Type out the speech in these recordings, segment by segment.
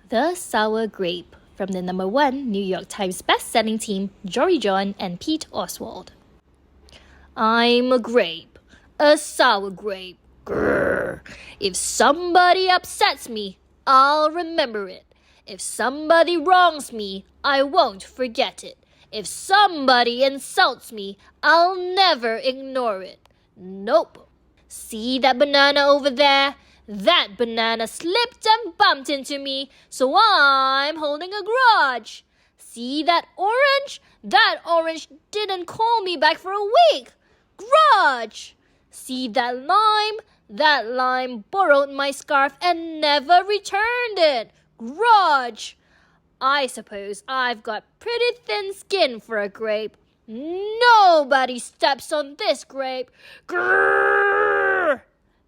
The Sour Grape from the #1 New York Times best-selling team Jory and Pete Oswald. I'm a grape, a sour grape. Grrr. If somebody upsets me, I'll remember it. If somebody wrongs me, I won't forget it. If somebody insults me, I'll never ignore it. Nope. See that banana over there? That banana slipped and bumped into me, so I'm holding a grudge. See that orange? That orange didn't call me back for a week. Grudge. See that lime? That lime borrowed my scarf and never returned it. Grudge. I suppose I've got pretty thin skin for a grape. Nobody steps on this grape. Grrr.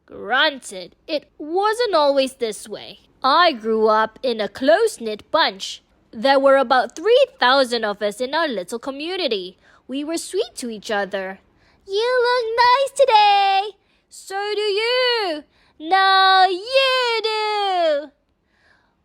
Granted, it wasn't always this way. I grew up in a close-knit bunch. There were about 3,000 of us in our little community. We were sweet to each other. You look nice today. So do you. No, you do.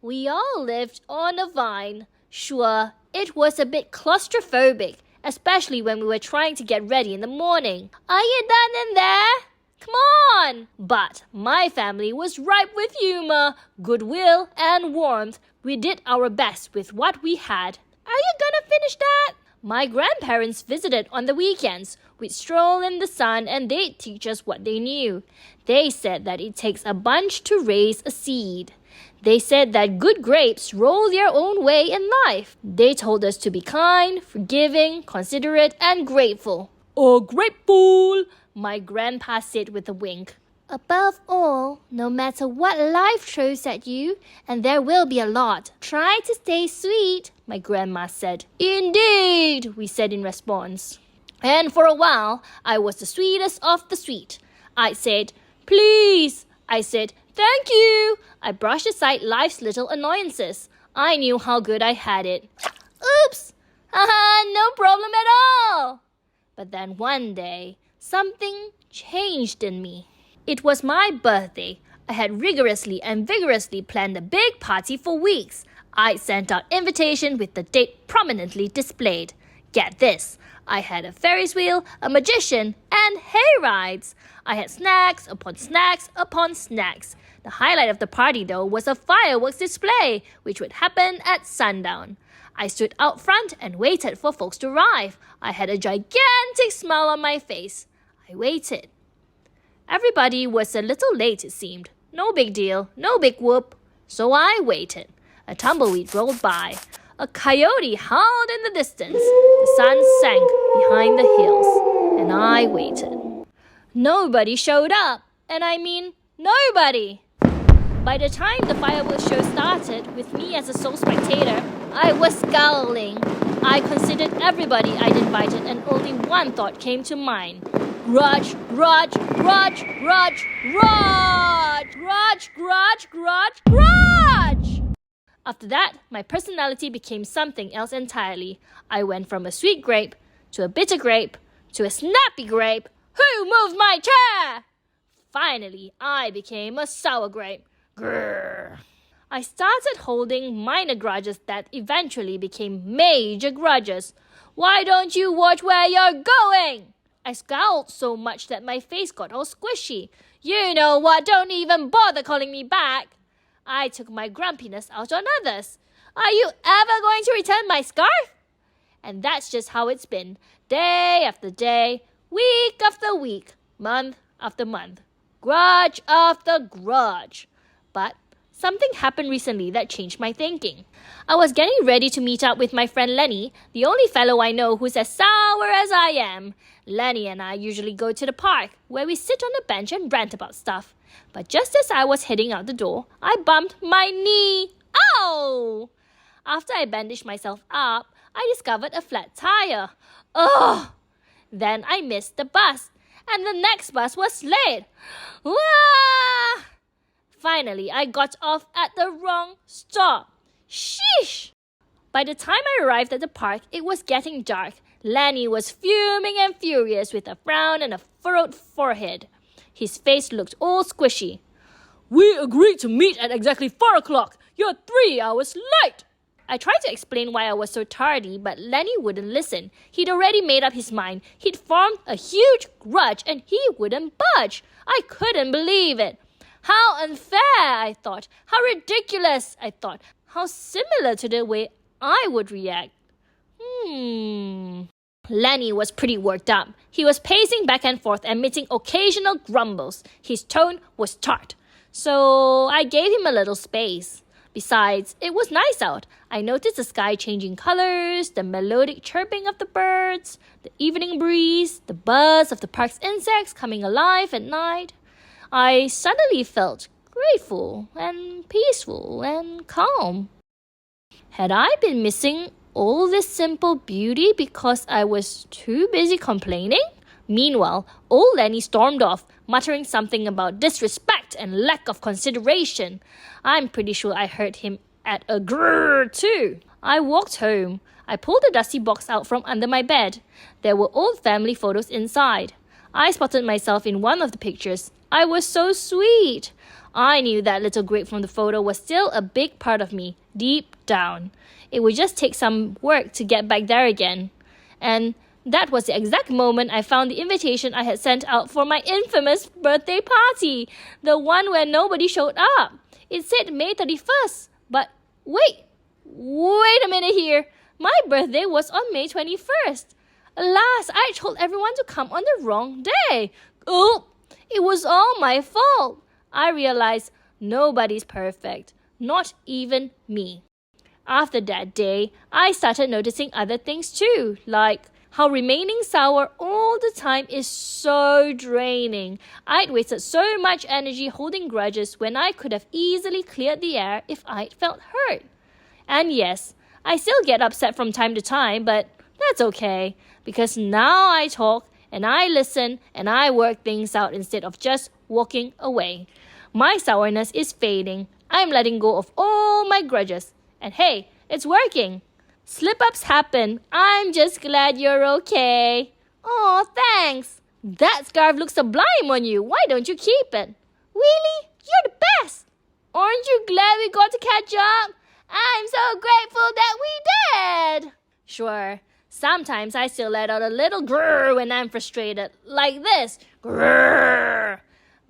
We all lived on a vine. Sure, it was a bit claustrophobic, especially when we were trying to get ready in the morning. Are you done in there? Come on! But my family was ripe with humor, goodwill, and warmth. We did our best with what we had. Are you gonna finish that? My grandparents visited on the weekends. We'd stroll in the sun and they'd teach us what they knew. They said that it takes a bunch to raise a seed. They said that good grapes roll their own way in life. They told us to be kind, forgiving, considerate, and grateful. Oh, grateful! My grandpa said with a wink. Above all, no matter what life throws at you, and there will be a lot, try to stay sweet, my grandma said. Indeed, we said in response. And for a while, I was the sweetest of the sweet. I said, please. I said, thank you. I brushed aside life's little annoyances. I knew how good I had it. Oops! Haha, no problem at all. But then one day, something changed in me. It was my birthday. I had rigorously and vigorously planned a big party for weeks. I sent out invitation with the date prominently displayed. Get this, I had a Ferris wheel, a magician, and hay rides. I had snacks upon snacks upon snacks. The highlight of the party, though, was a fireworks display, which would happen at sundown. I stood out front and waited for folks to arrive. I had a gigantic smile on my face. I waited. Everybody was a little late, it seemed. No big deal, no big whoop. So I waited. A tumbleweed rolled by. A coyote howled in the distance. The sun sank behind the hills. And I waited. Nobody showed up. And I mean, nobody. By the time the fireworks show started, with me as a sole spectator, I was scowling. I considered everybody I'd invited and only one thought came to mind. Grudge, grudge, grudge, grudge, grudge, grudge, grudge, grudge, grudge. After that, my personality became something else entirely. I went from a sweet grape to a bitter grape to a snappy grape. Who moved my chair? Finally, I became a sour grape. Grrr. I started holding minor grudges that eventually became major grudges. Why don't you watch where you're going? I scowled so much that my face got all squishy. You know what? Don't even bother calling me back. I took my grumpiness out on others. Are you ever going to return my scarf? And that's just how it's been. Day after day, week after week, month after month. Grudge after grudge. But something happened recently that changed my thinking. I was getting ready to meet up with my friend Lenny, the only fellow I know who's as sour as I am. Lenny and I usually go to the park, where we sit on a bench and rant about stuff. But just as I was heading out the door, I bumped my knee. Ow! After I bandaged myself up, I discovered a flat tire. Ugh! Then I missed the bus, and the next bus was late. Wah! Finally, I got off at the wrong stop. Sheesh! By the time I arrived at the park, it was getting dark. Lenny was fuming and furious with a frown and a furrowed forehead. His face looked all squishy. We agreed to meet at exactly 4 o'clock. You're 3 hours late! I tried to explain why I was so tardy, but Lenny wouldn't listen. He'd already made up his mind. He'd formed a huge grudge and he wouldn't budge. I couldn't believe it. How unfair, I thought. How ridiculous, I thought. How similar to the way I would react. Lenny was pretty worked up. He was pacing back and forth, emitting occasional grumbles. His tone was tart. So I gave him a little space. Besides, it was nice out. I noticed the sky changing colors, the melodic chirping of the birds, the evening breeze, the buzz of the park's insects coming alive at night. I suddenly felt grateful and peaceful and calm. Had I been missing all this simple beauty because I was too busy complaining? Meanwhile, old Lenny stormed off, muttering something about disrespect and lack of consideration. I'm pretty sure I heard him at a grrr too. I walked home. I pulled the dusty box out from under my bed. There were old family photos inside. I spotted myself in one of the pictures. I was so sweet. I knew that little grape from the photo was still a big part of me, deep down. It would just take some work to get back there again. And that was the exact moment I found the invitation I had sent out for my infamous birthday party, the one where nobody showed up. It said May 31st, but wait a minute here. My birthday was on May 21st. Alas, I told everyone to come on the wrong day. Oh, it was all my fault. I realized nobody's perfect, not even me. After that day, I started noticing other things too, like how remaining sour all the time is so draining. I'd wasted so much energy holding grudges when I could have easily cleared the air if I'd felt hurt. And yes, I still get upset from time to time, but that's okay, because now I talk and I listen and I work things out instead of just walking away. My sourness is fading. I'm letting go of all my grudges. And hey, it's working. Slip-ups happen. I'm just glad you're okay. Aw, thanks. That scarf looks sublime on you. Why don't you keep it? Really? You're the best. Aren't you glad we got to catch up? I'm so grateful that we did. Sure. Sometimes I still let out a little grrr when I'm frustrated. Like this. Grrr.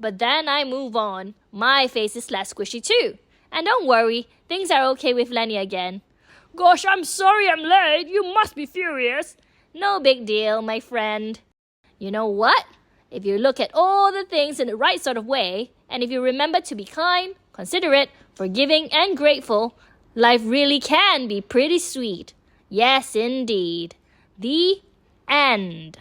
But then I move on. My face is less squishy too. And don't worry, things are okay with Lenny again. Gosh, I'm sorry I'm late. You must be furious. No big deal, my friend. You know what? If you look at all the things in the right sort of way, and if you remember to be kind, considerate, forgiving, and grateful, life really can be pretty sweet. Yes, indeed. The end.